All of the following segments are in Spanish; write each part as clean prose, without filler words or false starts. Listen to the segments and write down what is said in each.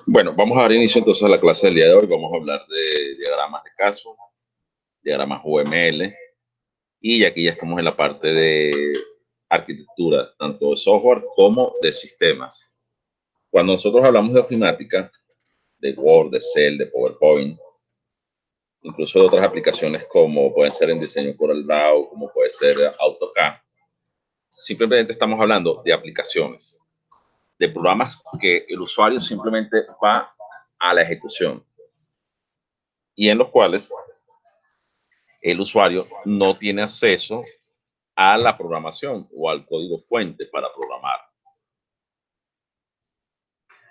Bueno, vamos a dar inicio entonces a la clase del día de hoy. Vamos a hablar de diagramas de caso, diagramas UML, y aquí ya estamos en la parte de arquitectura, tanto de software como de sistemas. Cuando nosotros hablamos de ofimática, de Word, de Excel, de PowerPoint, incluso de otras aplicaciones como pueden ser en diseño CorelDRAW, como puede ser AutoCAD, simplemente estamos hablando de aplicaciones, de programas que el usuario simplemente va a la ejecución y en los cuales el usuario no tiene acceso a la programación o al código fuente para programar.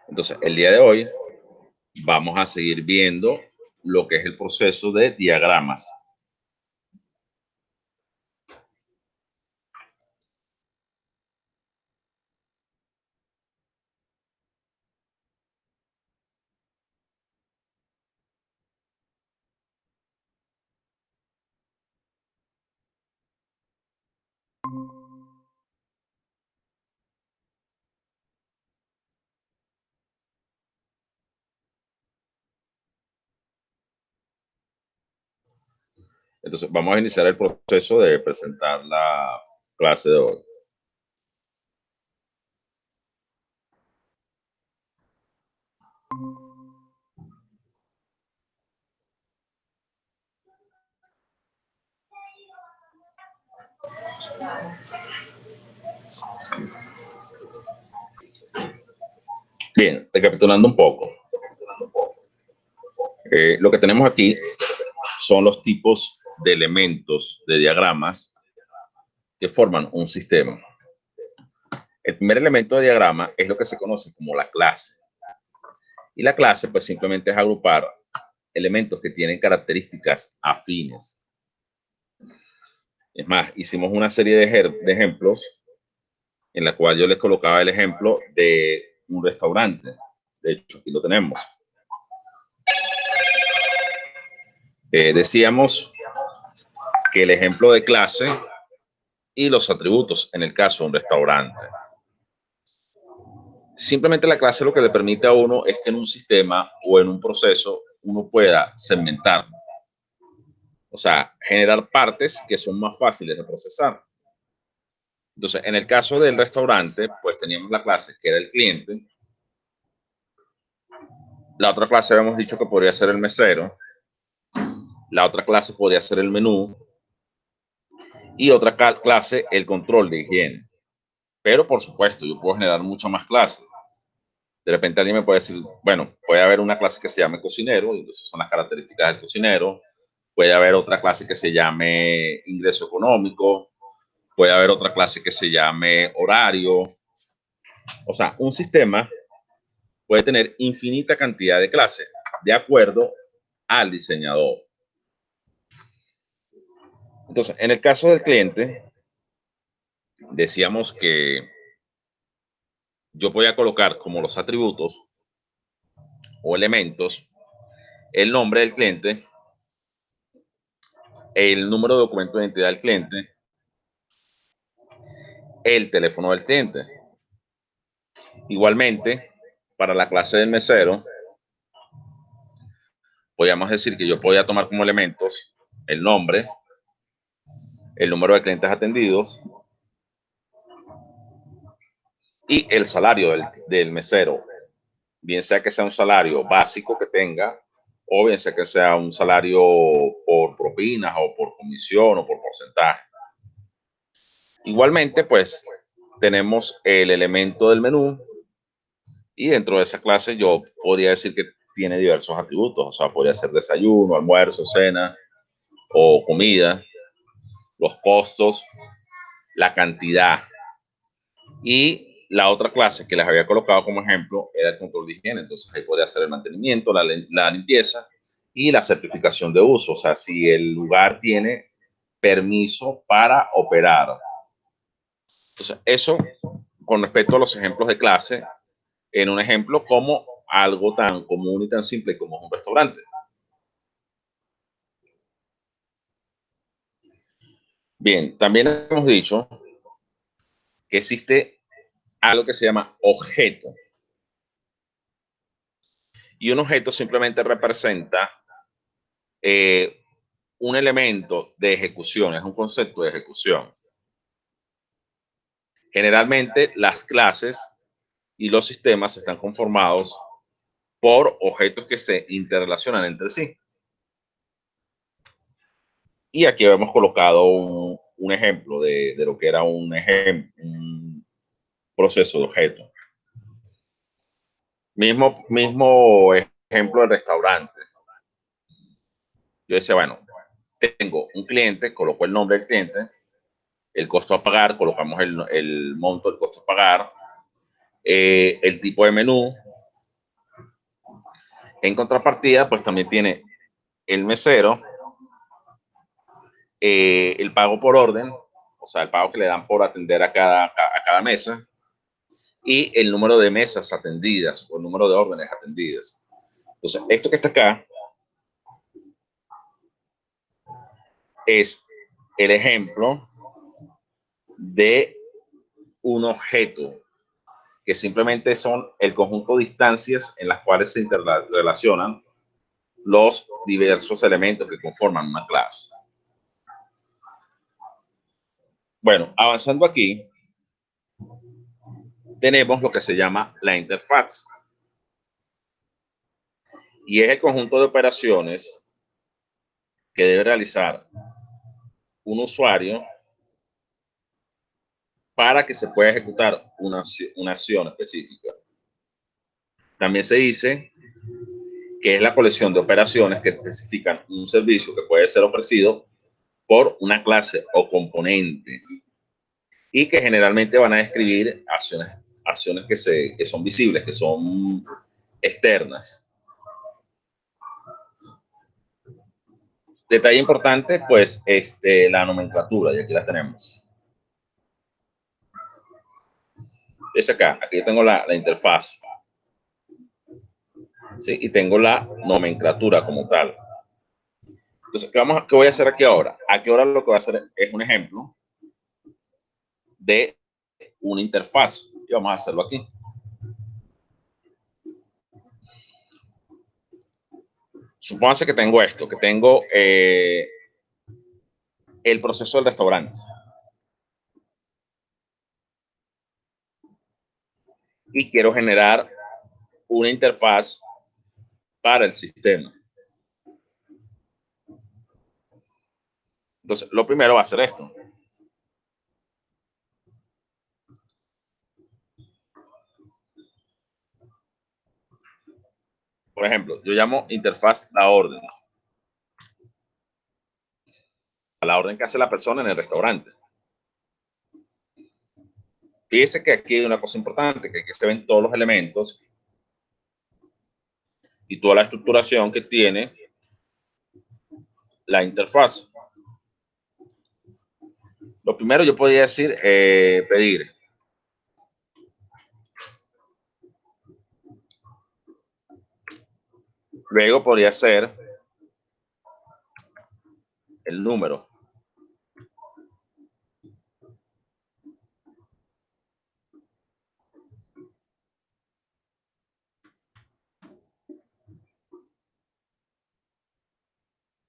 Entonces, el día de hoy vamos a seguir viendo lo que es el proceso de diagramas. Entonces, vamos a iniciar el proceso de presentar la clase de hoy. Bien, recapitulando un poco. Lo que tenemos aquí son los tipos de elementos de diagramas que forman un sistema. El primer elemento de diagrama es lo que se conoce como la clase. Y la clase, pues simplemente es agrupar elementos que tienen características afines. Es más, hicimos una serie de ejemplos en la cual yo les colocaba el ejemplo de un restaurante. De hecho, aquí lo tenemos. Decíamos que el ejemplo de clase y los atributos en el caso de un restaurante. Simplemente la clase lo que le permite a uno es que en un sistema o en un proceso uno pueda segmentar, o sea, generar partes que son más fáciles de procesar. Entonces, en el caso del restaurante, pues teníamos la clase que era el cliente. La otra clase habíamos dicho que podría ser el mesero. La otra clase podría ser el menú. Y otra clase, el control de higiene. Pero, por supuesto, yo puedo generar muchas más clases. De repente alguien me puede decir, bueno, puede haber una clase que se llame cocinero, y entonces son las características del cocinero. Puede haber otra clase que se llame ingreso económico. Puede haber otra clase que se llame horario. O sea, un sistema puede tener infinita cantidad de clases de acuerdo al diseñador. Entonces, en el caso del cliente, decíamos que yo voy a colocar como los atributos o elementos el nombre del cliente, el número de documento de identidad del cliente, el teléfono del cliente. Igualmente, para la clase del mesero, podríamos decir que yo podía tomar como elementos el nombre, el número de clientes atendidos y el salario del mesero, bien sea que sea un salario básico que tenga, o bien sea que sea un salario por propinas o por comisión o por porcentaje. Igualmente, pues tenemos el elemento del menú y dentro de esa clase yo podría decir que tiene diversos atributos, o sea, podría ser desayuno, almuerzo, cena o comida, los costos, la cantidad. Y la otra clase que les había colocado como ejemplo era el control de higiene. Entonces ahí podría ser el mantenimiento, la limpieza y la certificación de uso. O sea, si el lugar tiene permiso para operar. Entonces, eso con respecto a los ejemplos de clase, en un ejemplo como algo tan común y tan simple como es un restaurante. Bien, también hemos dicho que existe algo que se llama objeto. Y un objeto simplemente representa un elemento de ejecución, es un concepto de ejecución. Generalmente las clases y los sistemas están conformados por objetos que se interrelacionan entre sí. Y aquí hemos colocado un ejemplo de lo que era un proceso de objeto. Mismo ejemplo del restaurante. Yo decía, bueno, tengo un cliente, coloco el nombre del cliente, el costo a pagar, colocamos el monto del costo a pagar, el tipo de menú. En contrapartida, pues también tiene el mesero, el pago por orden, o sea, el pago que le dan por atender a cada mesa, y el número de mesas atendidas o el número de órdenes atendidas. Entonces, esto que está acá es el ejemplo de un objeto que simplemente son el conjunto de instancias en las cuales se interrelacionan los diversos elementos que conforman una clase. Bueno, avanzando aquí, tenemos lo que se llama la interfaz. Y es el conjunto de operaciones que debe realizar un usuario para que se pueda ejecutar una acción específica. También se dice que es la colección de operaciones que especifican un servicio que puede ser ofrecido por una clase o componente y que generalmente van a describir acciones que son visibles, que son externas. Detalle importante, pues, la nomenclatura, y aquí la tenemos. Es acá, aquí tengo la interfaz. ¿Sí? Y tengo la nomenclatura como tal. Entonces, ¿qué voy a hacer aquí ahora? Aquí ahora lo que voy a hacer es un ejemplo de una interfaz. Y vamos a hacerlo aquí. Supóngase que tengo esto, que tengo el proceso del restaurante. Y quiero generar una interfaz para el sistema. Entonces, lo primero va a ser esto. Por ejemplo, yo llamo interfaz la orden. A la orden que hace la persona en el restaurante. Fíjese que aquí hay una cosa importante, que aquí se ven todos los elementos y toda la estructuración que tiene la interfaz. Lo primero yo podría decir pedir. Luego podría ser el número.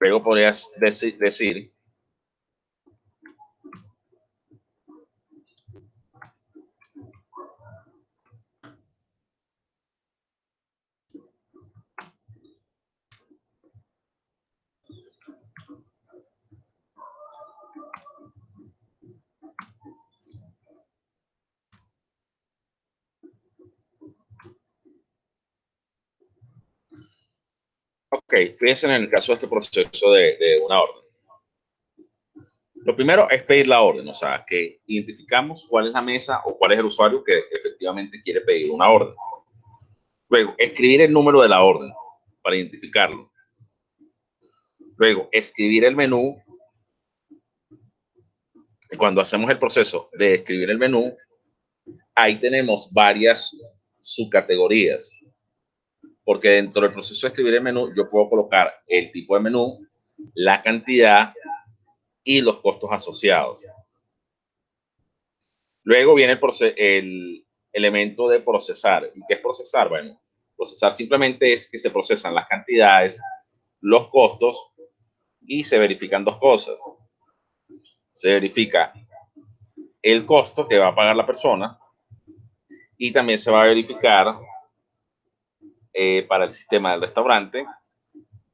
Luego podrías decir ok, fíjense en el caso de este proceso de una orden. Lo primero es pedir la orden, o sea, que identificamos cuál es la mesa o cuál es el usuario que efectivamente quiere pedir una orden. Luego, escribir el número de la orden para identificarlo. Luego, escribir el menú. Cuando hacemos el proceso de escribir el menú, ahí tenemos varias subcategorías. Porque dentro del proceso de escribir el menú, yo puedo colocar el tipo de menú, la cantidad y los costos asociados. Luego viene el elemento de procesar. ¿Y qué es procesar? Bueno, Procesar simplemente es que se procesan las cantidades, los costos y se verifican dos cosas. Se verifica el costo que va a pagar la persona y también se va a verificar para el sistema del restaurante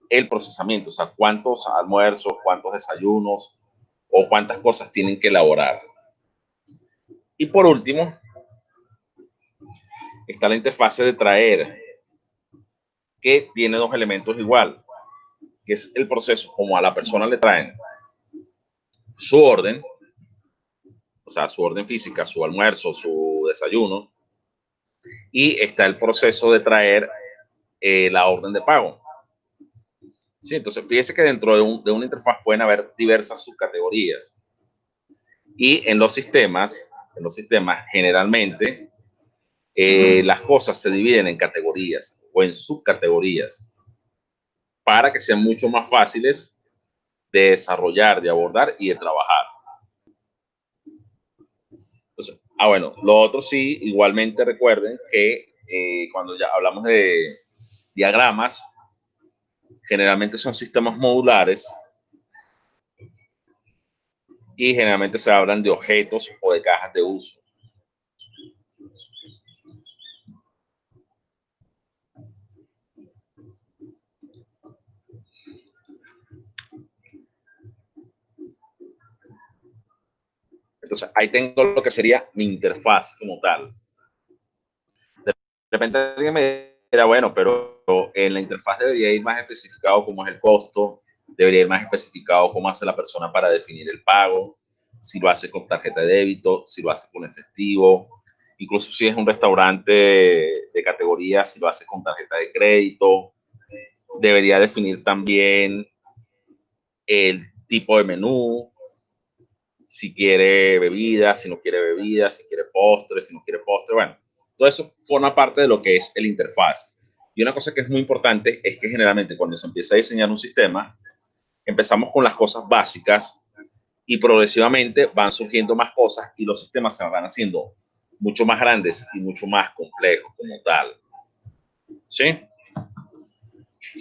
el procesamiento, o sea, cuántos almuerzos, cuántos desayunos o cuántas cosas tienen que elaborar. Y por último, está la interfase de traer, que tiene dos elementos igual, que es el proceso como a la persona le traen su orden, o sea, su orden física, su almuerzo, su desayuno, y está el proceso de traer la orden de pago. Sí, entonces fíjese que dentro de una interfaz pueden haber diversas subcategorías. Y en los sistemas generalmente las cosas se dividen en categorías o en subcategorías para que sean mucho más fáciles de desarrollar, de abordar y de trabajar. Entonces, bueno, lo otro sí, igualmente recuerden que cuando ya hablamos de diagramas, generalmente son sistemas modulares y generalmente se hablan de objetos o de cajas de uso. Entonces, ahí tengo lo que sería mi interfaz como tal. De repente alguien me dirá, bueno, pero en la interfaz debería ir más especificado cómo es el costo, debería ir más especificado cómo hace la persona para definir el pago, si lo hace con tarjeta de débito, si lo hace con efectivo, incluso si es un restaurante de categoría, si lo hace con tarjeta de crédito, debería definir también el tipo de menú, si quiere bebida, si no quiere bebida, si quiere postre, si no quiere postre, bueno, todo eso forma parte de lo que es el interfaz. Y una cosa que es muy importante es que generalmente cuando se empieza a diseñar un sistema, empezamos con las cosas básicas y progresivamente van surgiendo más cosas y los sistemas se van haciendo mucho más grandes y mucho más complejos como tal. ¿Sí?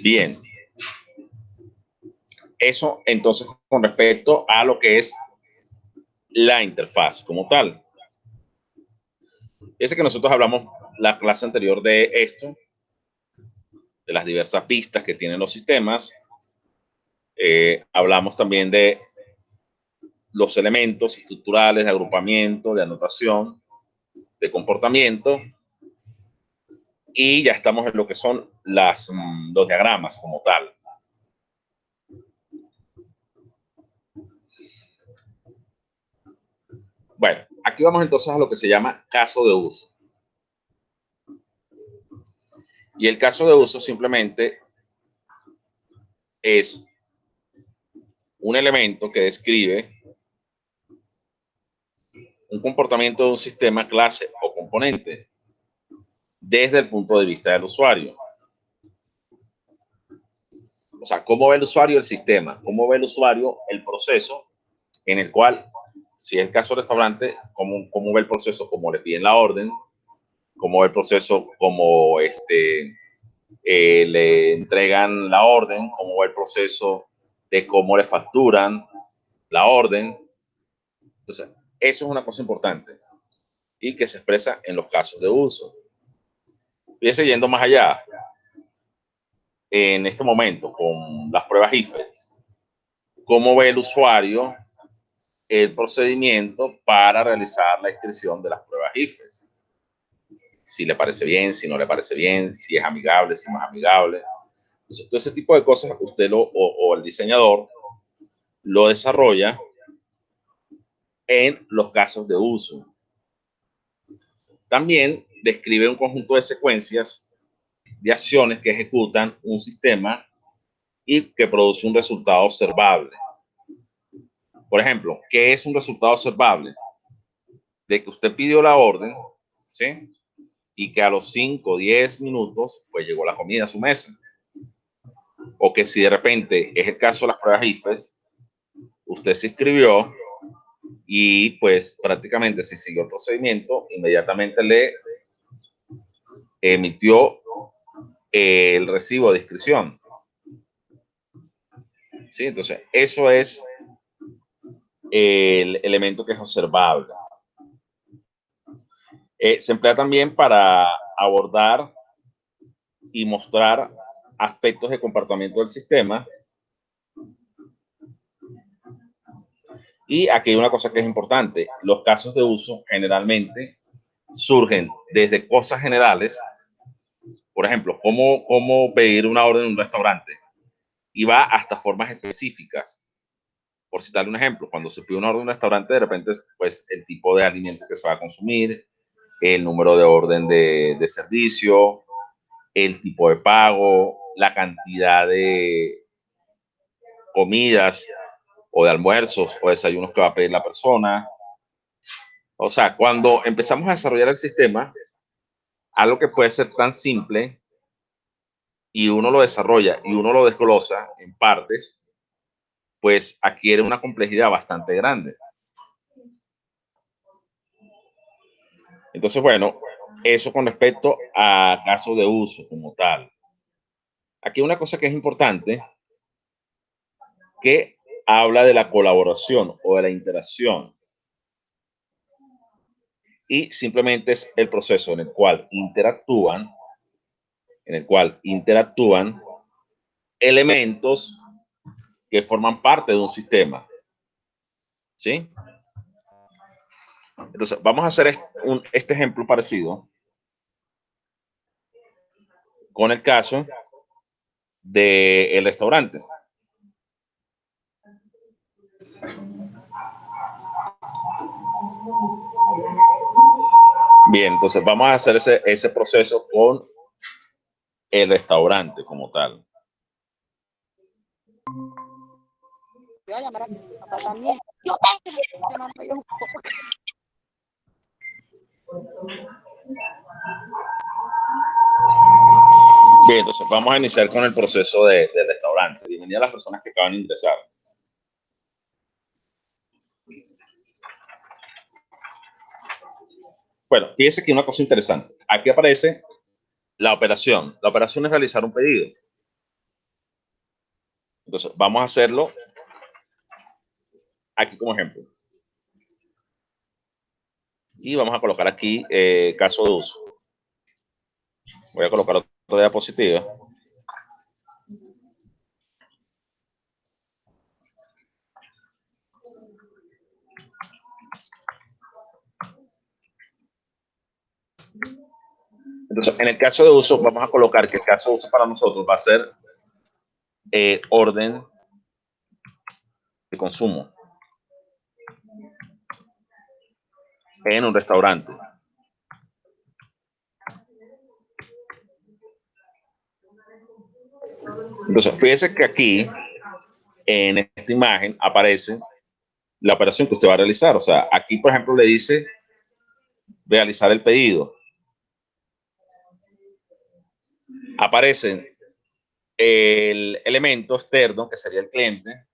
Bien. Eso entonces con respecto a lo que es la interfaz como tal. Fíjense que nosotros hablamos la clase anterior de esto, de las diversas pistas que tienen los sistemas. Hablamos también de los elementos estructurales de agrupamiento, de anotación, de comportamiento. Y ya estamos en lo que son los diagramas como tal. Bueno, aquí vamos entonces a lo que se llama caso de uso. Y el caso de uso simplemente es un elemento que describe un comportamiento de un sistema, clase o componente desde el punto de vista del usuario. O sea, cómo ve el usuario el sistema, cómo ve el usuario el proceso en el cual, si es el caso del restaurante, cómo ve el proceso, cómo le piden la orden, cómo ve el proceso, cómo le entregan la orden, cómo ve el proceso de cómo le facturan la orden. Entonces, eso es una cosa importante y que se expresa en los casos de uso. Fíjese, yendo más allá, en este momento con las pruebas IFES, cómo ve el usuario el procedimiento para realizar la inscripción de las pruebas IFES. Si le parece bien, si no le parece bien, si es amigable, si no es amigable. Entonces, todo ese tipo de cosas usted o el diseñador lo desarrolla en los casos de uso. También describe un conjunto de secuencias de acciones que ejecutan un sistema y que produce un resultado observable. Por ejemplo, ¿qué es un resultado observable? De que usted pidió la orden, ¿sí? Y que a los 5 o 10 minutos, pues llegó la comida a su mesa. O que si de repente es el caso de las pruebas IFES, usted se inscribió y pues prácticamente si siguió el procedimiento, inmediatamente le emitió el recibo de inscripción. ¿Sí? Entonces, eso es el elemento que es observable. Se emplea también para abordar y mostrar aspectos de comportamiento del sistema. Y aquí hay una cosa que es importante. Los casos de uso generalmente surgen desde cosas generales. Por ejemplo, cómo pedir una orden en un restaurante. Y va hasta formas específicas. Por citarle un ejemplo, cuando se pide una orden en un restaurante, de repente, pues el tipo de alimento que se va a consumir, el número de orden de servicio, el tipo de pago, la cantidad de comidas o de almuerzos o desayunos que va a pedir la persona. O sea, cuando empezamos a desarrollar el sistema, algo que puede ser tan simple y uno lo desarrolla y uno lo desglosa en partes, pues adquiere una complejidad bastante grande. Entonces, bueno, eso con respecto a casos de uso como tal. Aquí una cosa que es importante, que habla de la colaboración o de la interacción. Y simplemente es el proceso en el cual interactúan elementos que forman parte de un sistema. ¿Sí? Entonces, vamos a hacer este ejemplo parecido con el caso del restaurante. Bien, entonces vamos a hacer ese proceso con el restaurante como tal. Voy a llamar a mi papá también. Bien, entonces vamos a iniciar con el proceso del restaurante. Bienvenida a las personas que acaban de ingresar. Bueno, fíjense que una cosa interesante. Aquí aparece la operación. La operación es realizar un pedido. Entonces, vamos a hacerlo aquí como ejemplo. Y vamos a colocar aquí caso de uso. Voy a colocar otra diapositiva. Entonces, en el caso de uso, vamos a colocar que el caso de uso para nosotros va a ser orden de consumo en un restaurante. Entonces, fíjense que aquí, en esta imagen, aparece la operación que usted va a realizar. O sea, aquí, por ejemplo, le dice realizar el pedido. Aparecen el elemento externo, que sería el cliente.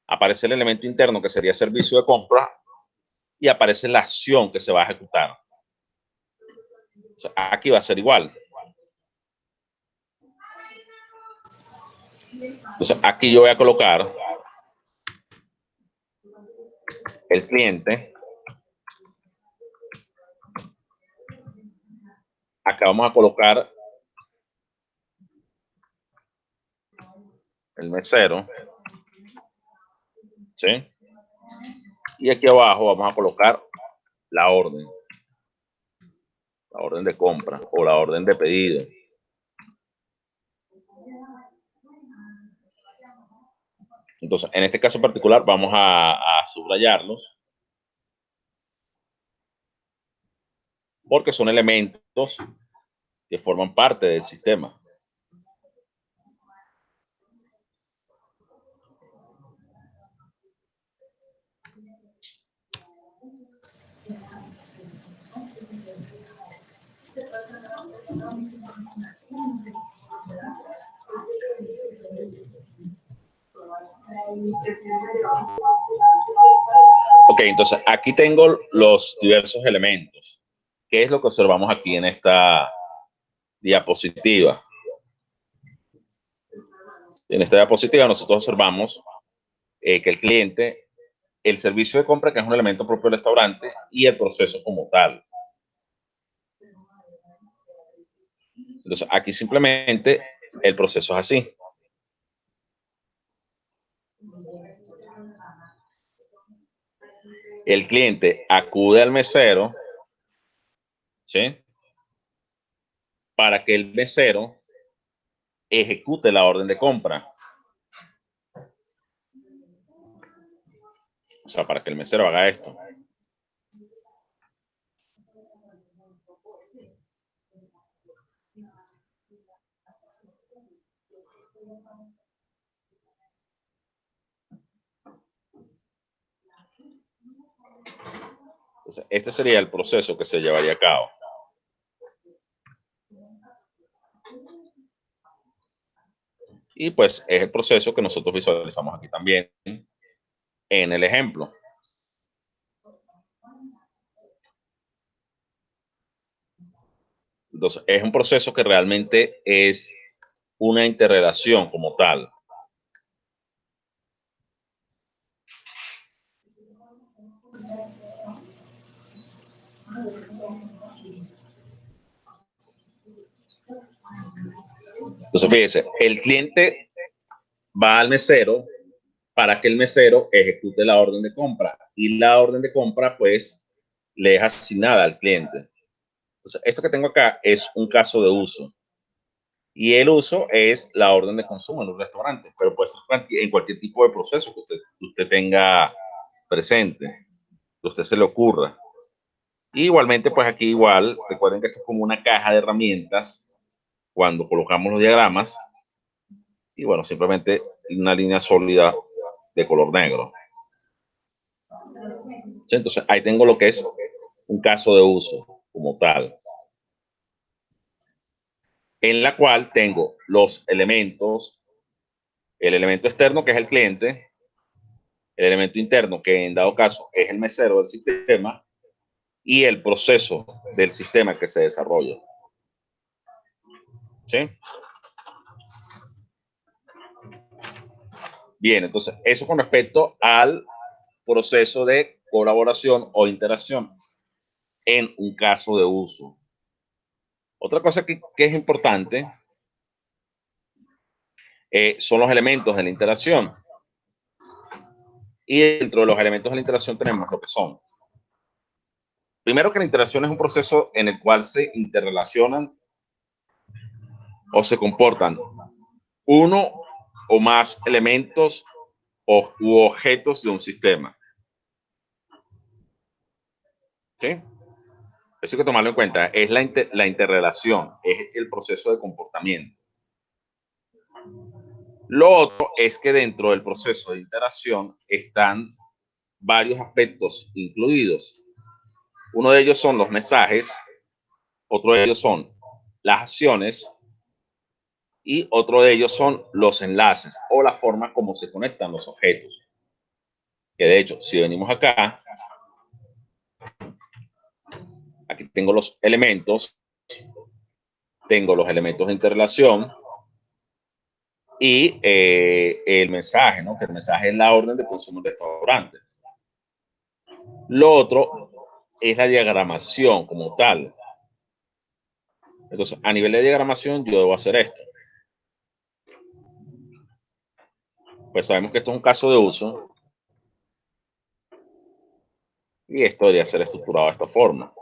Aparece el elemento interno, que sería servicio de compra. Y aparece la acción que se va a ejecutar. O sea, aquí va a ser igual. Entonces, aquí yo voy a colocar el cliente. Acá vamos a colocar el mesero. ¿Sí? Y aquí abajo vamos a colocar la orden de compra o la orden de pedido. Entonces, en este caso particular vamos a subrayarlos porque son elementos que forman parte del sistema. Ok, entonces aquí tengo los diversos elementos. ¿Qué es lo que observamos aquí en esta diapositiva. En esta diapositiva nosotros observamos que el cliente, el servicio de compra, que es un elemento propio del restaurante, y el proceso como tal. Entonces, aquí simplemente el proceso es así. El cliente acude al mesero, ¿sí?, para que el mesero ejecute la orden de compra. O sea, para que el mesero haga esto. Entonces, este sería el proceso que se llevaría a cabo. Y pues es el proceso que nosotros visualizamos aquí también en el ejemplo. Entonces, es un proceso que realmente es una interrelación como tal. Entonces, fíjese, el cliente va al mesero para que el mesero ejecute la orden de compra, y la orden de compra pues le es asignada al cliente. Entonces, esto que tengo acá es un caso de uso, y el uso es la orden de consumo en un restaurante, pero puede ser en cualquier tipo de proceso que usted tenga presente, que a usted se le ocurra. Y igualmente, pues aquí igual, recuerden que esto es como una caja de herramientas cuando colocamos los diagramas, y bueno, simplemente una línea sólida de color negro. ¿Sí? Entonces, ahí tengo lo que es un caso de uso como tal, en la cual tengo los elementos, el elemento externo, que es el cliente, el elemento interno, que en dado caso es el mesero del sistema, y el proceso del sistema que se desarrolla. ¿Sí? Bien, entonces, eso con respecto al proceso de colaboración o interacción en un caso de uso. Otra cosa que es importante son los elementos de la interacción. Y dentro de los elementos de la interacción tenemos lo que son. Primero, que la interacción es un proceso en el cual se interrelacionan o se comportan uno o más elementos u objetos de un sistema. ¿Sí? Eso hay que tomarlo en cuenta. Es la interrelación, es el proceso de comportamiento. Lo otro es que dentro del proceso de interacción están varios aspectos incluidos. Uno de ellos son los mensajes, otro de ellos son las acciones, y otro de ellos son los enlaces o la forma como se conectan los objetos. Que de hecho, si venimos acá, aquí tengo los elementos, tengo los elementos de interrelación y el mensaje, ¿no? Que el mensaje es la orden de consumo del restaurante. Lo otro es la diagramación como tal. Entonces, a nivel de diagramación, yo debo hacer esto. Pues sabemos que esto es un caso de uso, y esto debería ser estructurado de esta forma.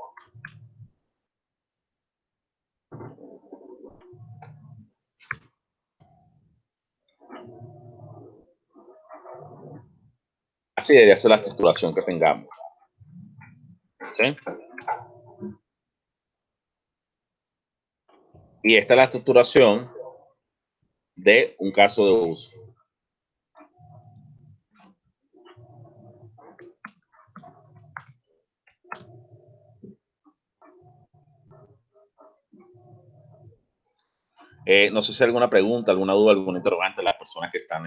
Así debería ser la estructuración que tengamos. ¿Sí? Y esta es la estructuración de un caso de uso. No sé si hay alguna pregunta, alguna duda, alguna interrogante de las personas que están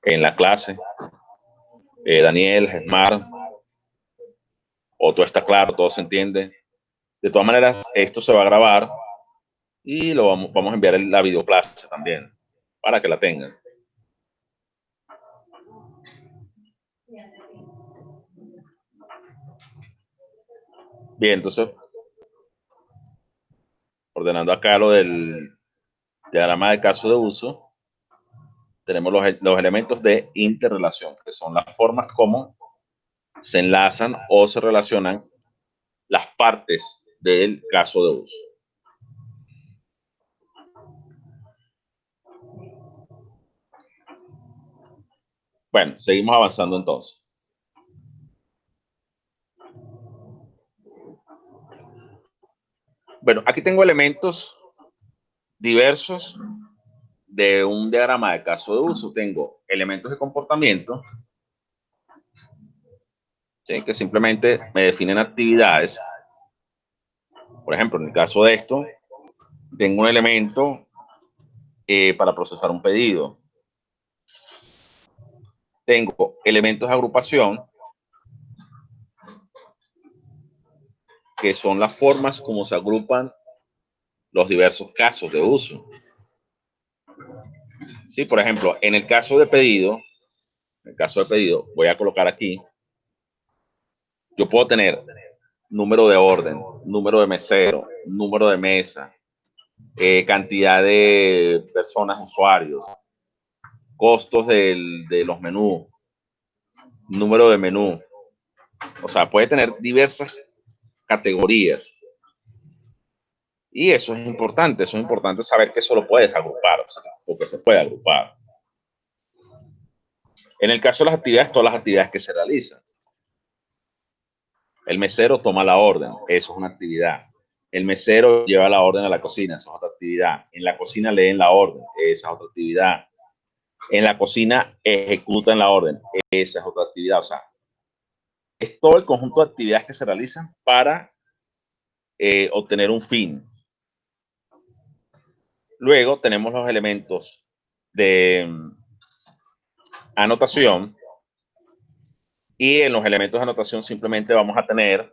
en la clase. Daniel, Gesmar, o todo está claro, todo se entiende. De todas maneras, esto se va a grabar Y vamos a enviar la videoclase también para que la tengan. Bien, entonces, ordenando acá lo del diagrama de caso de uso, tenemos los elementos de interrelación, que son las formas como se enlazan o se relacionan las partes del caso de uso. Bueno, seguimos avanzando entonces. Bueno, aquí tengo elementos diversos de un diagrama de caso de uso. Tengo elementos de comportamiento, ¿sí?, que simplemente me definen actividades. Por ejemplo, en el caso de esto, tengo un elemento para procesar un pedido. Tengo elementos de agrupación, que son las formas como se agrupan los diversos casos de uso. Sí, por ejemplo, en el caso de pedido, voy a colocar aquí, yo puedo tener número de orden, número de mesero, número de mesa, cantidad de personas, usuarios, costos de los menús, número de menú. O sea, puede tener diversas categorías. Y eso es importante saber que eso lo puedes agrupar, o sea, o que se puede agrupar. En el caso de las actividades, todas las actividades que se realizan. El mesero toma la orden, eso es una actividad. El mesero lleva la orden a la cocina, eso es otra actividad. En la cocina leen la orden, esa es otra actividad. En la cocina ejecutan la orden, esa es otra actividad. O sea, es todo el conjunto de actividades que se realizan para obtener un fin. Luego tenemos los elementos de anotación, y en los elementos de anotación simplemente vamos a tener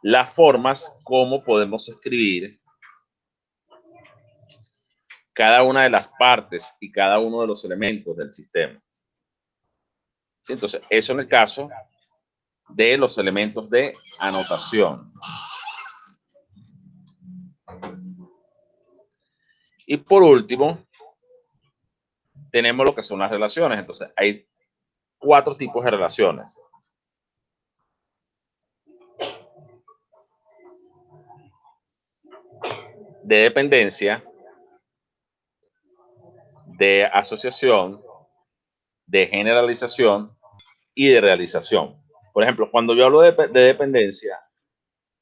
las formas como podemos escribir cada una de las partes y cada uno de los elementos del sistema. ¿Sí? Entonces, eso en el caso de los elementos de anotación. Y por último, tenemos lo que son las relaciones. Entonces, hay 4 tipos de relaciones. De dependencia, de asociación, de generalización y de realización. Por ejemplo, cuando yo hablo de dependencia,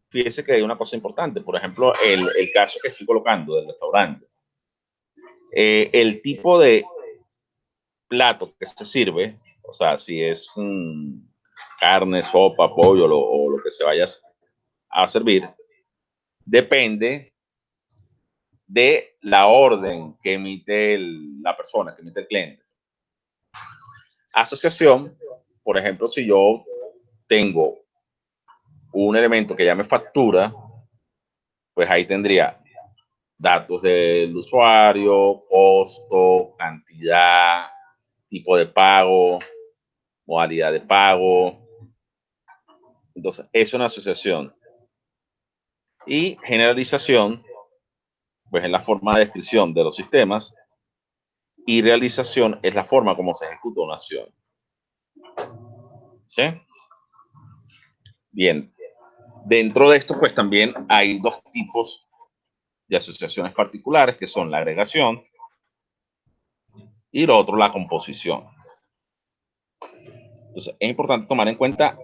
fíjese que hay una cosa importante. Por ejemplo, el caso que estoy colocando del restaurante. El tipo de plato que se sirve, o sea, si es carne, sopa, pollo o lo que se vaya a servir, depende de la orden que emite la persona, que emite el cliente. Asociación, por ejemplo, si yo tengo un elemento que llame factura, pues ahí tendría datos del usuario, costo, cantidad, tipo de pago, modalidad de pago. Entonces, es una asociación. Y generalización, pues es la forma de descripción de los sistemas, y realización es la forma como se ejecuta una acción. ¿Sí? Bien. Dentro de esto, pues también hay 2 tipos de asociaciones particulares, que son la agregación y lo otro, la composición. Entonces, es importante tomar en cuenta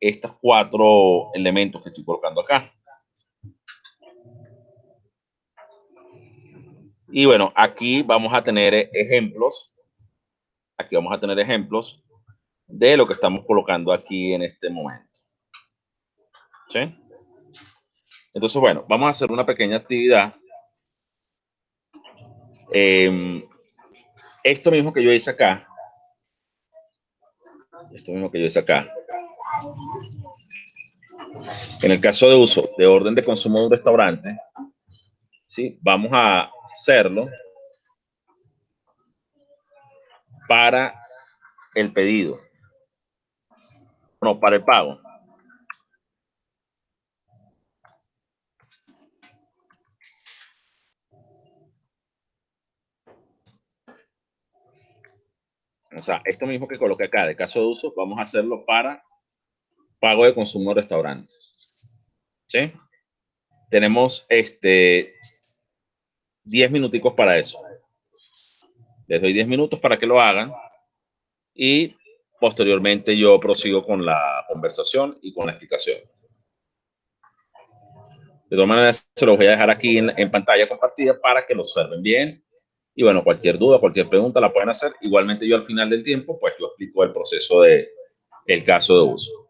estos 4 elementos que estoy colocando acá. Y bueno, aquí vamos a tener ejemplos. Aquí vamos a tener ejemplos de lo que estamos colocando aquí en este momento. ¿Sí? Entonces, bueno, vamos a hacer una pequeña actividad. Esto mismo que yo hice acá, En el caso de uso de orden de consumo de un restaurante, ¿sí? Vamos a hacerlo para el pedido, no, para el pago. O sea, esto mismo que coloqué acá, de caso de uso, vamos a hacerlo para pago de consumo de restaurante. ¿Sí? Tenemos 10 minuticos para eso. Les doy 10 minutos para que lo hagan y posteriormente yo prosigo con la conversación y con la explicación. De todas maneras, se los voy a dejar aquí en pantalla compartida para que lo observen bien. Y bueno, cualquier duda, cualquier pregunta la pueden hacer. Igualmente yo al final del tiempo, pues yo explico el proceso de el caso de uso.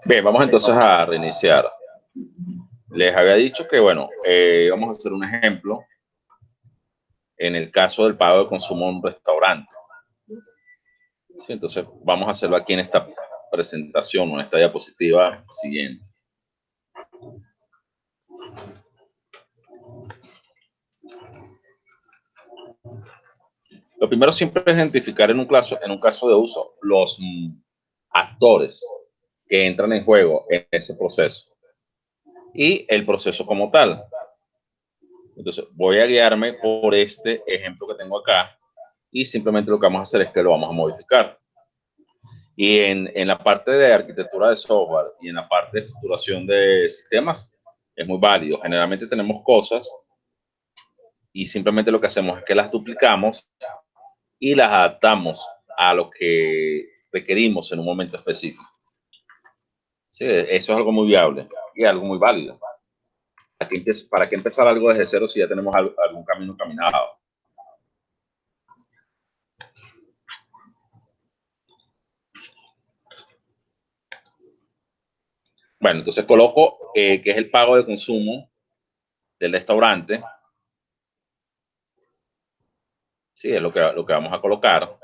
Bien, vamos entonces a reiniciar. Les había dicho que, bueno, vamos a hacer un ejemplo en el caso del pago de consumo en un restaurante. Sí, entonces vamos a hacerlo aquí en esta presentación o en esta diapositiva siguiente. Lo primero siempre es identificar en un caso de uso los actores que entran en juego en ese proceso y el proceso como tal. Entonces voy a guiarme por este ejemplo que tengo acá y simplemente lo que vamos a hacer es que lo vamos a modificar. Y en la parte de arquitectura de software y en la parte de estructuración de sistemas es muy válido. Generalmente tenemos cosas y simplemente lo que hacemos es que las duplicamos y las adaptamos a lo que requerimos en un momento específico. Sí, eso es algo muy viable y algo muy válido. ¿Para qué empezar algo desde cero si ya tenemos algún camino caminado? Bueno, entonces coloco que es el pago de consumo del restaurante. Sí, es lo que vamos a colocar.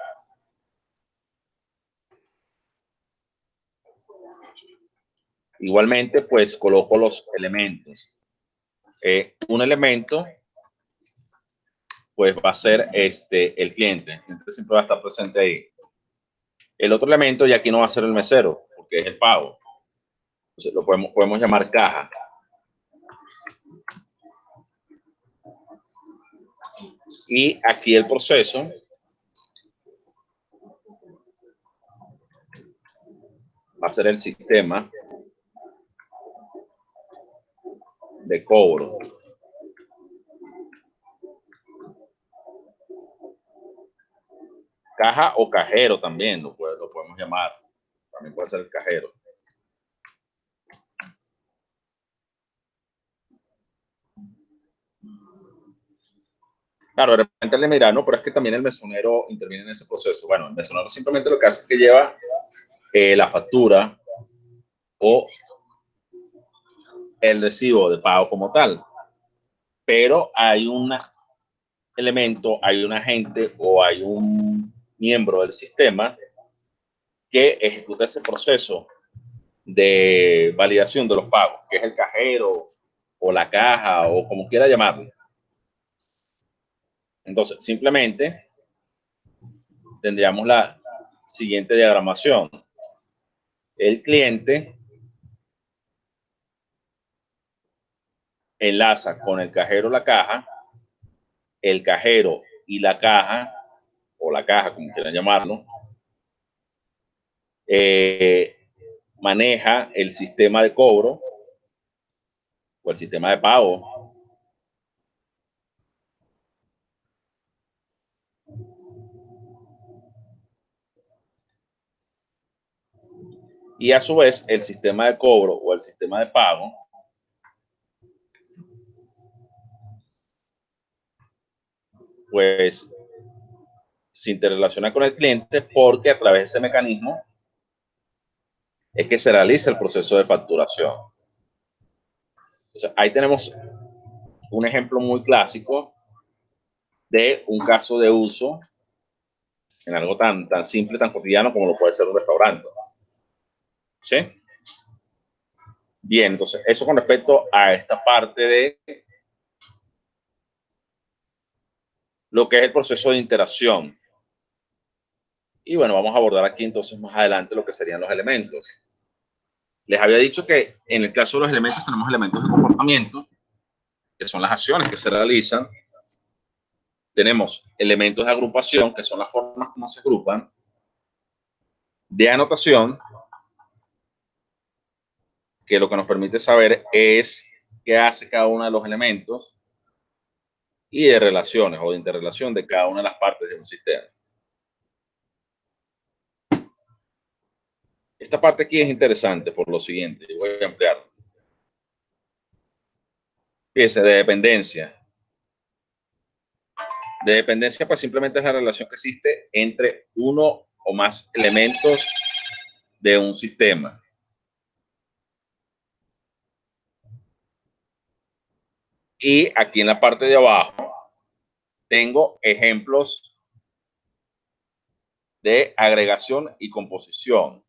Igualmente, pues coloco los elementos. Un elemento, pues va a ser el cliente. Entonces siempre va a estar presente ahí. El otro elemento ya aquí no va a ser el mesero, porque es el pago. Entonces lo podemos llamar caja. Y aquí el proceso va a ser el sistema de cobro. Caja o cajero también lo podemos llamar. También puede ser el cajero. Claro, de repente le dirá, no, pero es que también el mesonero interviene en ese proceso. Bueno, el mesonero simplemente lo que hace es que lleva la factura o el recibo de pago como tal. Pero hay un elemento, hay un agente o hay un miembro del sistema que ejecuta ese proceso de validación de los pagos, que es el cajero o la caja o como quiera llamarlo. Entonces, simplemente tendríamos la siguiente diagramación. El cliente enlaza con el cajero la caja, el cajero y la caja, o la caja, como quieran llamarlo, maneja el sistema de cobro o el sistema de pago. Y a su vez, el sistema de cobro o el sistema de pago pues se interrelaciona con el cliente porque a través de ese mecanismo es que se realiza el proceso de facturación. Entonces, ahí tenemos un ejemplo muy clásico de un caso de uso en algo tan simple, tan cotidiano como lo puede ser un restaurante. ¿Sí? Bien, entonces eso con respecto a esta parte de lo que es el proceso de interacción. Y bueno, vamos a abordar aquí entonces más adelante lo que serían los elementos. Les había dicho que en el caso de los elementos tenemos elementos de comportamiento, que son las acciones que se realizan. Tenemos elementos de agrupación, que son las formas como se agrupan. De anotación, que lo que nos permite saber es qué hace cada uno de los elementos. Y de relaciones o de interrelación de cada una de las partes de un sistema. Esta parte aquí es interesante por lo siguiente, voy a ampliarlo. Fíjense, de dependencia. De dependencia, pues simplemente es la relación que existe entre uno o más elementos de un sistema. Y aquí en la parte de abajo tengo ejemplos de agregación y composición.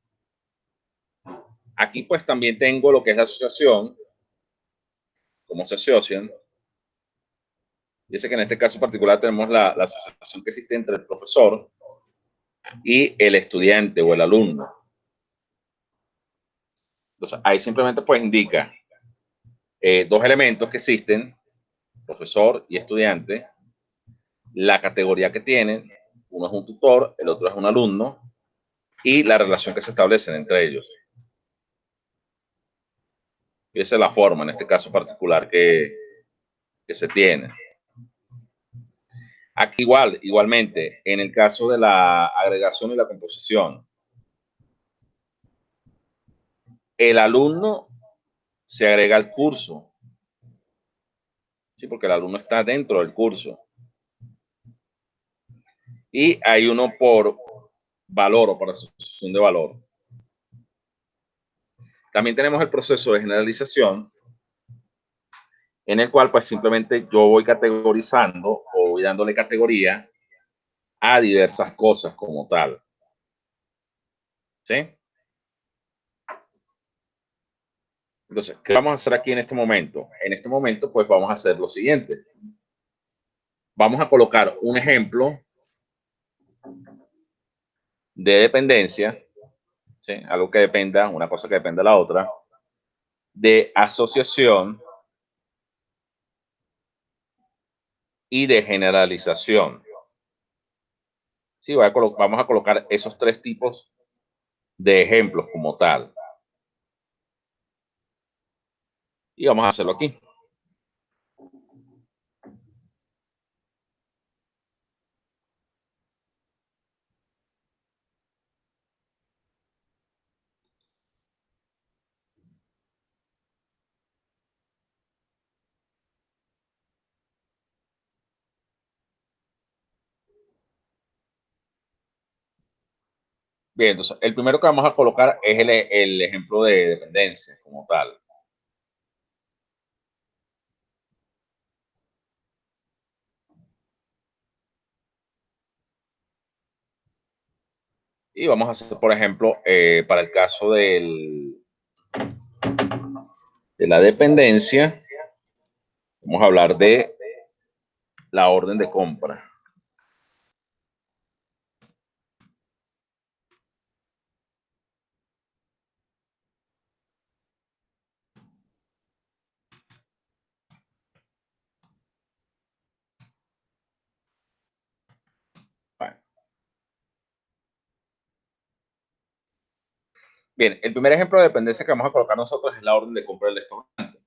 Aquí pues también tengo lo que es la asociación, cómo se asocian. Dice que en este caso particular tenemos la asociación que existe entre el profesor y el estudiante o el alumno. Entonces, ahí simplemente pues indica dos elementos que existen, profesor y estudiante, la categoría que tienen, uno es un tutor, el otro es un alumno, y la relación que se establece entre ellos. Y esa es la forma, en este caso particular, que se tiene. Aquí igualmente, en el caso de la agregación y la composición, el alumno se agrega al curso, ¿sí? Porque el alumno está dentro del curso. Y hay uno por valor o por asociación de valor. También tenemos el proceso de generalización, en el cual pues simplemente yo voy categorizando o voy dándole categoría a diversas cosas como tal. ¿Sí? Entonces, ¿qué vamos a hacer aquí en este momento? En este momento pues vamos a hacer lo siguiente. Vamos a colocar un ejemplo de dependencia, ¿sí? Algo que dependa, una cosa que dependa de la otra, de asociación y de generalización. Sí, vamos a colocar esos tres tipos de ejemplos como tal. Y vamos a hacerlo aquí. Bien, entonces el primero que vamos a colocar es el ejemplo de dependencia como tal. Y vamos a hacer, por ejemplo, para el caso de la dependencia, vamos a hablar de la orden de compra. Bueno. Bien, el primer ejemplo de dependencia que vamos a colocar nosotros es la orden de compra del restaurante.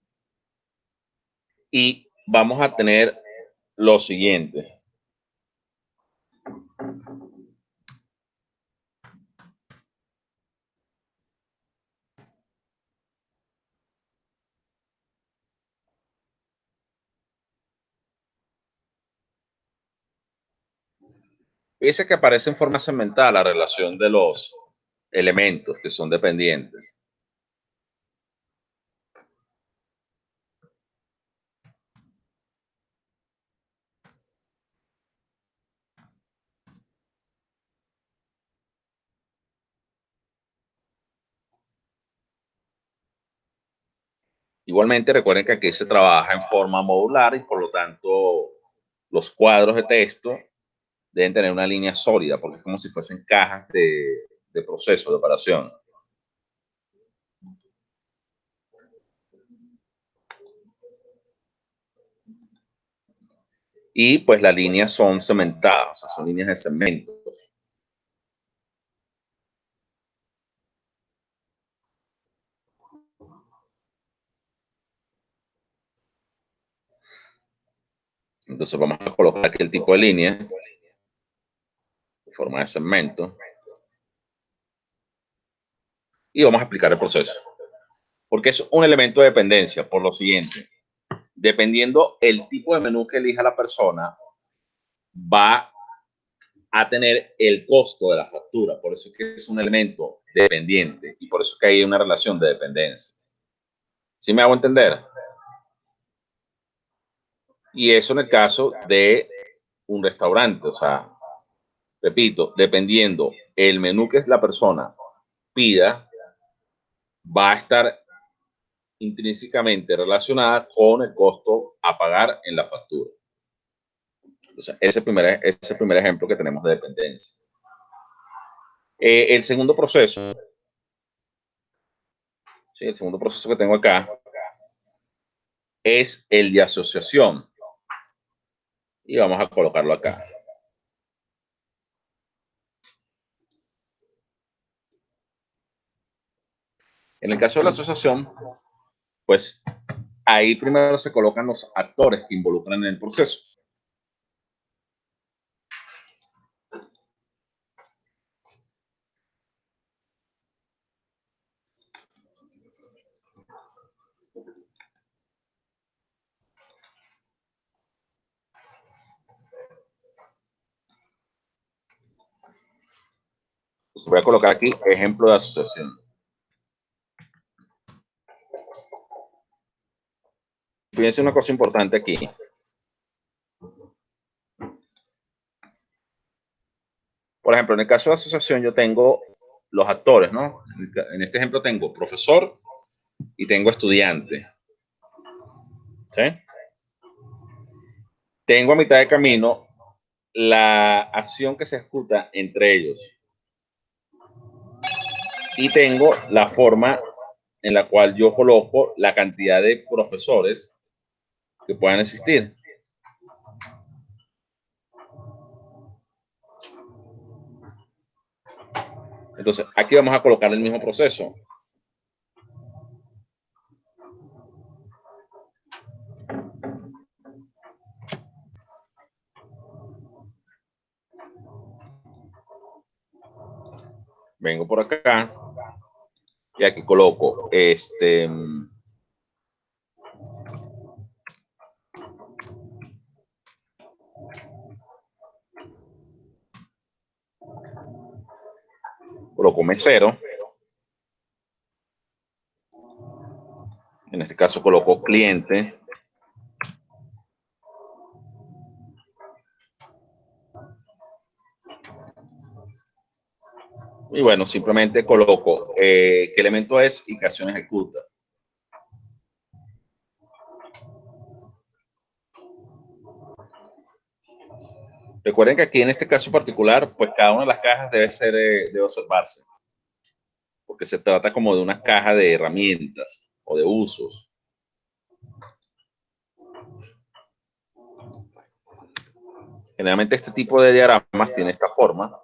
Y vamos a tener lo siguiente. Dice que aparece en forma segmentada la relación de los elementos que son dependientes. Igualmente, recuerden que aquí se trabaja en forma modular y por lo tanto los cuadros de texto deben tener una línea sólida porque es como si fuesen cajas de proceso de operación. Y pues las líneas son cementadas, o sea, son líneas de cemento. Entonces vamos a colocar aquí el tipo de línea de forma de segmento y vamos a explicar el proceso. Porque es un elemento de dependencia por lo siguiente. Dependiendo el tipo de menú que elija la persona, va a tener el costo de la factura. Por eso es que es un elemento dependiente y por eso es que hay una relación de dependencia. ¿Sí me hago entender? Y eso en el caso de un restaurante, o sea, repito, dependiendo el menú que la persona pida, va a estar intrínsecamente relacionada con el costo a pagar en la factura. Entonces, ese primer ejemplo que tenemos de dependencia. El segundo proceso, ¿sí? El segundo proceso que tengo acá es el de asociación. Y vamos a colocarlo acá. En el caso de la asociación, pues ahí primero se colocan los actores que involucran en el proceso. Voy a colocar aquí ejemplo de asociación. Fíjense una cosa importante aquí. Por ejemplo, en el caso de asociación yo tengo los actores, ¿no? En este ejemplo tengo profesor y tengo estudiante. ¿Sí? Tengo a mitad de camino la acción que se ejecuta entre ellos. Y tengo la forma en la cual yo coloco la cantidad de profesores que puedan existir. Entonces, aquí vamos a colocar el mismo proceso. Vengo por acá y aquí coloco coloco mesero. En este caso coloco cliente. Y bueno, simplemente coloco qué elemento es y qué acción ejecuta. Recuerden que aquí en este caso particular, pues cada una de las cajas debe observarse, porque se trata como de una caja de herramientas o de usos. Generalmente este tipo de diagramas tiene esta forma.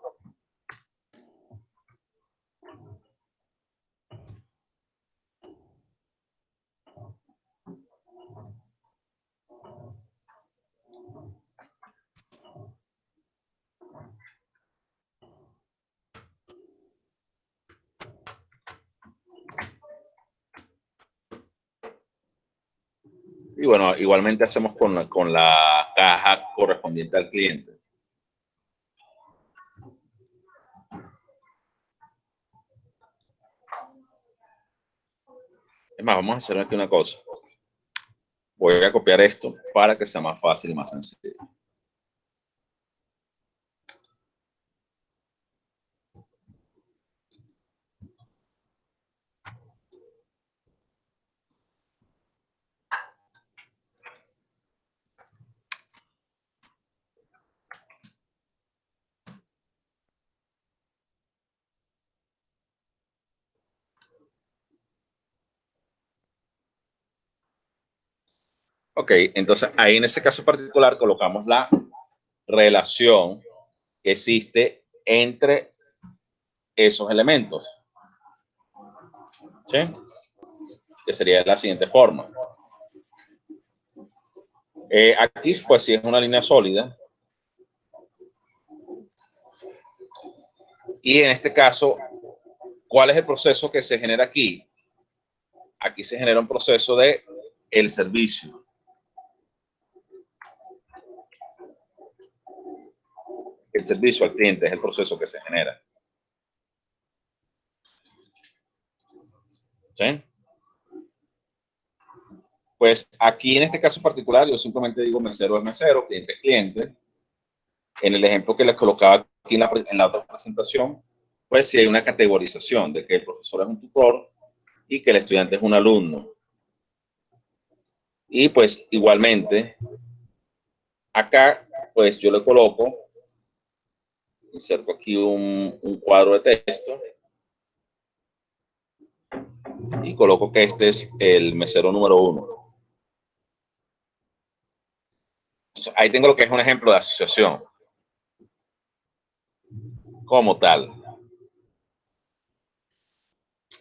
Y bueno, igualmente hacemos con la caja correspondiente al cliente. Es más, vamos a hacer aquí una cosa. Voy a copiar esto para que sea más fácil y más sencillo. Ok, entonces ahí en ese caso particular colocamos la relación que existe entre esos elementos. ¿Sí? Que sería de la siguiente forma. Aquí, pues, sí es una línea sólida. Y en este caso, ¿cuál es el proceso que se genera aquí? Aquí se genera un proceso de el servicio. El servicio al cliente es el proceso que se genera. ¿Sí? Pues aquí en este caso particular, yo simplemente digo mesero es mesero, cliente es cliente. En el ejemplo que les colocaba aquí en la otra presentación, pues sí hay una categorización de que el profesor es un tutor y que el estudiante es un alumno. Y pues igualmente, acá pues yo le coloco, inserto aquí un cuadro de texto y coloco que este es el mesero número 1. Ahí tengo lo que es un ejemplo de asociación como tal.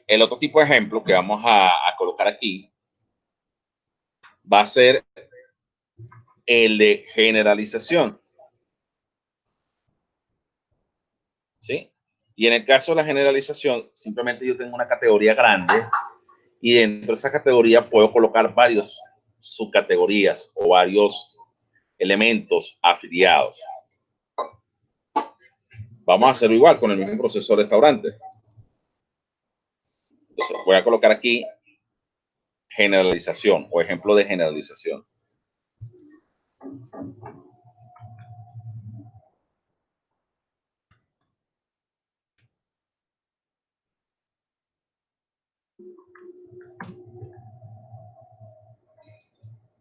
El otro tipo de ejemplo que vamos a colocar aquí va a ser el de generalización. ¿Sí? Y en el caso de la generalización, simplemente yo tengo una categoría grande y dentro de esa categoría puedo colocar varios subcategorías o varios elementos afiliados. Vamos a hacerlo igual con el mismo proceso de restaurante. Entonces voy a colocar aquí generalización o ejemplo de generalización.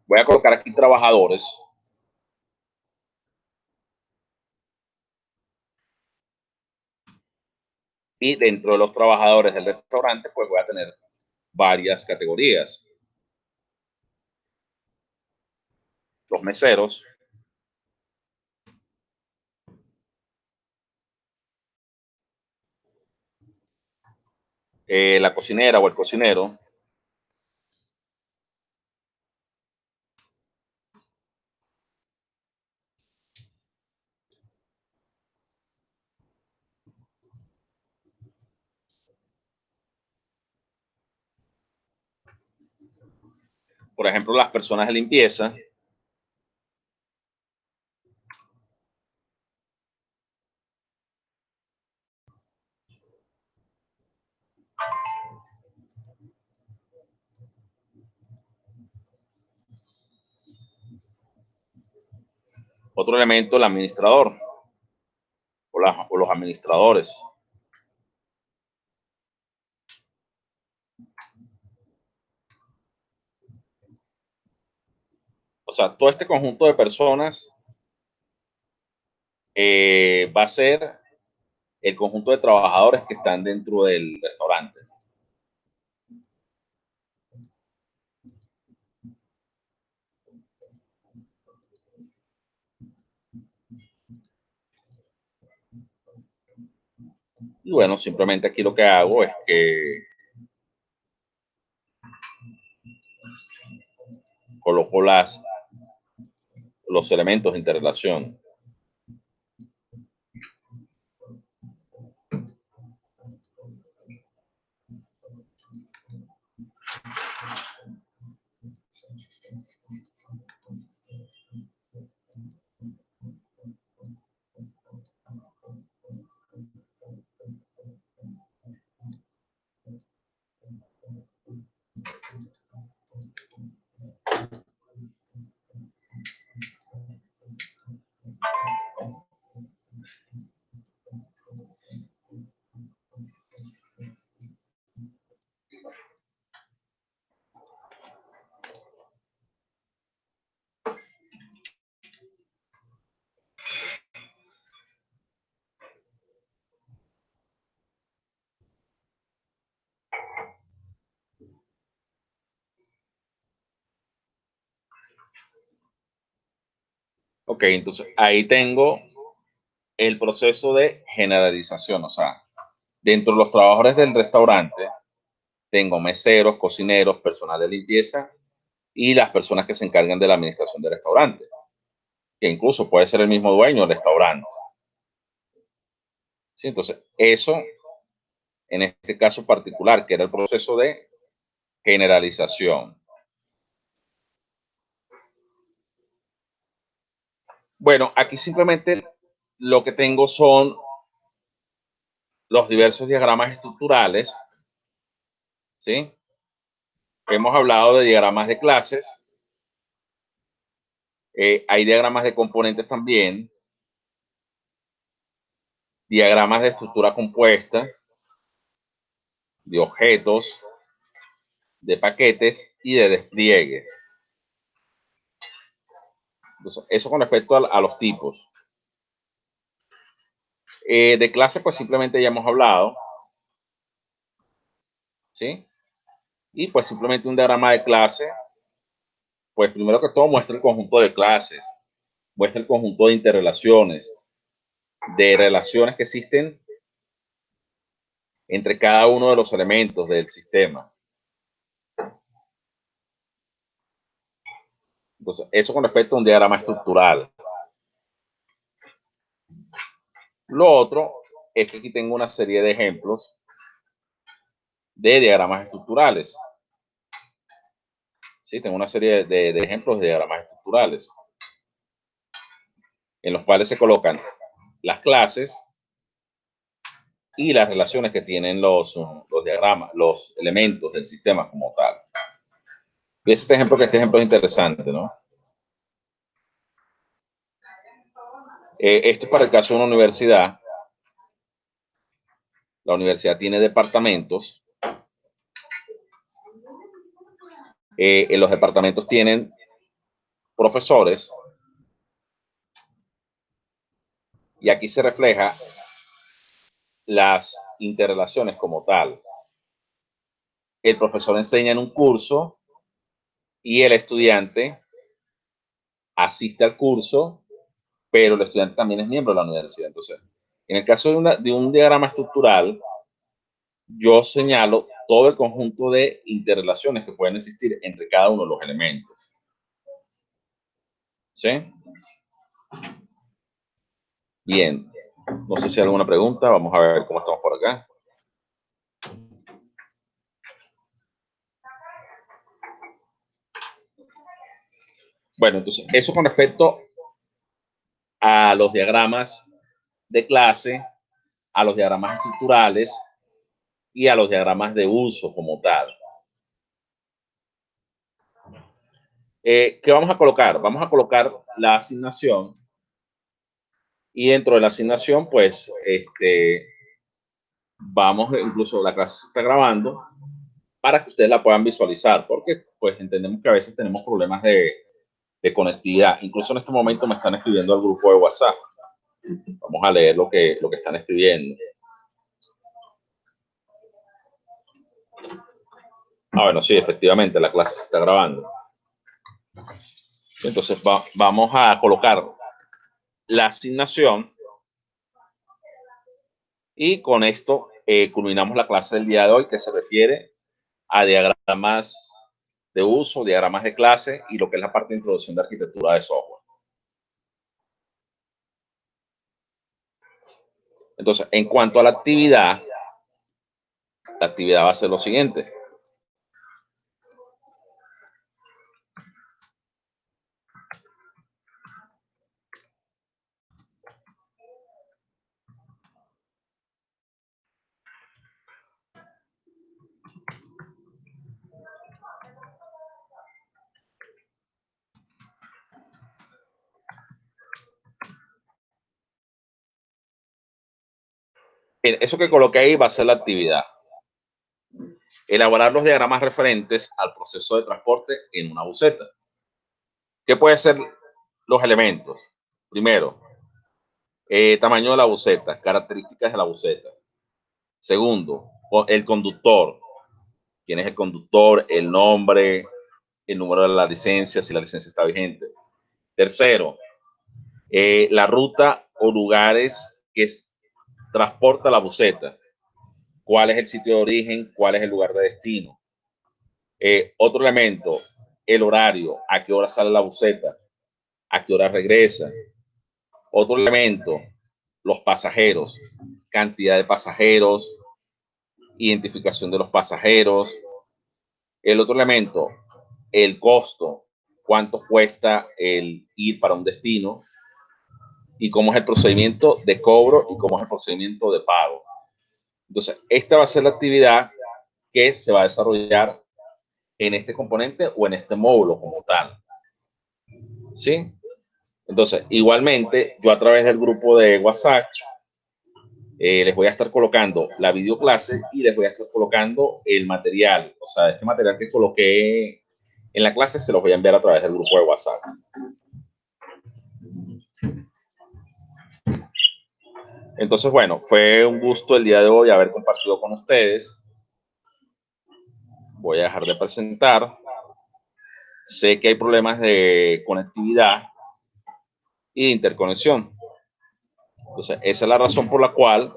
Voy a colocar aquí trabajadores. Y dentro de los trabajadores del restaurante, pues voy a tener varias categorías. Los meseros, la cocinera o el cocinero, por ejemplo, las personas de limpieza, otro elemento, el administrador o los administradores. O sea, todo este conjunto de personas va a ser el conjunto de trabajadores que están dentro del restaurante. Y bueno, simplemente aquí lo que hago es que coloco los elementos de interrelación. Ok, entonces ahí tengo el proceso de generalización. O sea, dentro de los trabajadores del restaurante, tengo meseros, cocineros, personal de limpieza y las personas que se encargan de la administración del restaurante, que incluso puede ser el mismo dueño del restaurante. ¿Sí? Entonces, eso, en este caso particular, que era el proceso de generalización. Bueno, aquí simplemente lo que tengo son los diversos diagramas estructurales, ¿sí? hemos hablado de diagramas de clases. Hay diagramas de componentes también. Diagramas de estructura compuesta, de objetos, de paquetes y de despliegues. Entonces, eso con respecto a los tipos. De clase, pues simplemente ya hemos hablado. ¿Sí? Y pues simplemente un diagrama de clase, pues primero que todo muestra el conjunto de clases, muestra el conjunto de interrelaciones, de relaciones que existen entre cada uno de los elementos del sistema. Entonces, eso con respecto a un diagrama estructural. Lo otro es que aquí tengo una serie de ejemplos de diagramas estructurales. Sí, tengo una serie de ejemplos de diagramas estructurales en los cuales se colocan las clases y las relaciones que tienen los diagramas, los elementos del sistema como tal. Y este ejemplo es interesante, ¿no? Esto es para el caso de una universidad. La universidad tiene departamentos. En los departamentos tienen profesores. Y aquí se refleja las interrelaciones como tal. El profesor enseña en un curso y el estudiante asiste al curso, pero el estudiante también es miembro de la universidad. Entonces, en el caso de un diagrama estructural, yo señalo todo el conjunto de interrelaciones que pueden existir entre cada uno de los elementos. ¿Sí? Bien. No sé si hay alguna pregunta. Vamos a ver cómo estamos por acá. Bueno, entonces, eso con respecto a los diagramas de clase, a los diagramas estructurales y a los diagramas de uso como tal. ¿Qué vamos a colocar? Vamos a colocar la asignación y dentro de la asignación, pues, vamos, incluso la clase se está grabando para que ustedes la puedan visualizar, porque pues entendemos que a veces tenemos problemas de conectividad. Incluso en este momento me están escribiendo al grupo de WhatsApp. Vamos a leer lo que están escribiendo. Bueno, sí, efectivamente, la clase se está grabando. Entonces vamos a colocar la asignación y con esto culminamos la clase del día de hoy, que se refiere a diagramas de uso, diagramas de clase y lo que es la parte de introducción de arquitectura de software. Entonces, en cuanto a la actividad va a ser lo siguiente. Eso que coloqué ahí va a ser la actividad. Elaborar los diagramas referentes al proceso de transporte en una buceta. ¿Qué pueden ser los elementos? Primero, tamaño de la buceta, características de la buceta. Segundo, el conductor. ¿Quién es el conductor? El nombre, el número de la licencia, si la licencia está vigente. Tercero, la ruta o lugares que transporta la buceta. ¿Cuál es el sitio de origen? ¿Cuál es el lugar de destino? Otro elemento, el horario. ¿A qué hora sale la buceta? ¿A qué hora regresa? Otro elemento, los pasajeros. Cantidad de pasajeros, identificación de los pasajeros. El otro elemento, el costo. ¿Cuánto cuesta el ir para un destino? Y cómo es el procedimiento de cobro y cómo es el procedimiento de pago. Entonces, esta va a ser la actividad que se va a desarrollar en este componente o en este módulo como tal. ¿Sí? Entonces, igualmente, yo a través del grupo de WhatsApp les voy a estar colocando la videoclase y les voy a estar colocando el material. O sea, este material que coloqué en la clase se los voy a enviar a través del grupo de WhatsApp. Entonces, bueno, fue un gusto el día de hoy haber compartido con ustedes. Voy a dejar de presentar. Sé que hay problemas de conectividad y de interconexión. Entonces, esa es la razón por la cual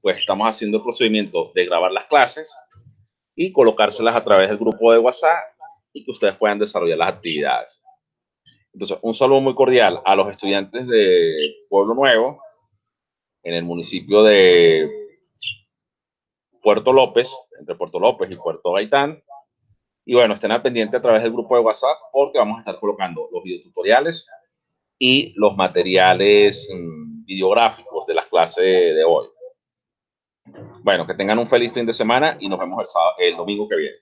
pues estamos haciendo el procedimiento de grabar las clases y colocárselas a través del grupo de WhatsApp y que ustedes puedan desarrollar las actividades. Entonces, un saludo muy cordial a los estudiantes de Pueblo Nuevo, en el municipio de Puerto López, entre Puerto López y Puerto Gaitán. Y bueno, estén al pendiente a través del grupo de WhatsApp porque vamos a estar colocando los videotutoriales y los materiales videográficos de las clases de hoy. Bueno, que tengan un feliz fin de semana y nos vemos el domingo que viene.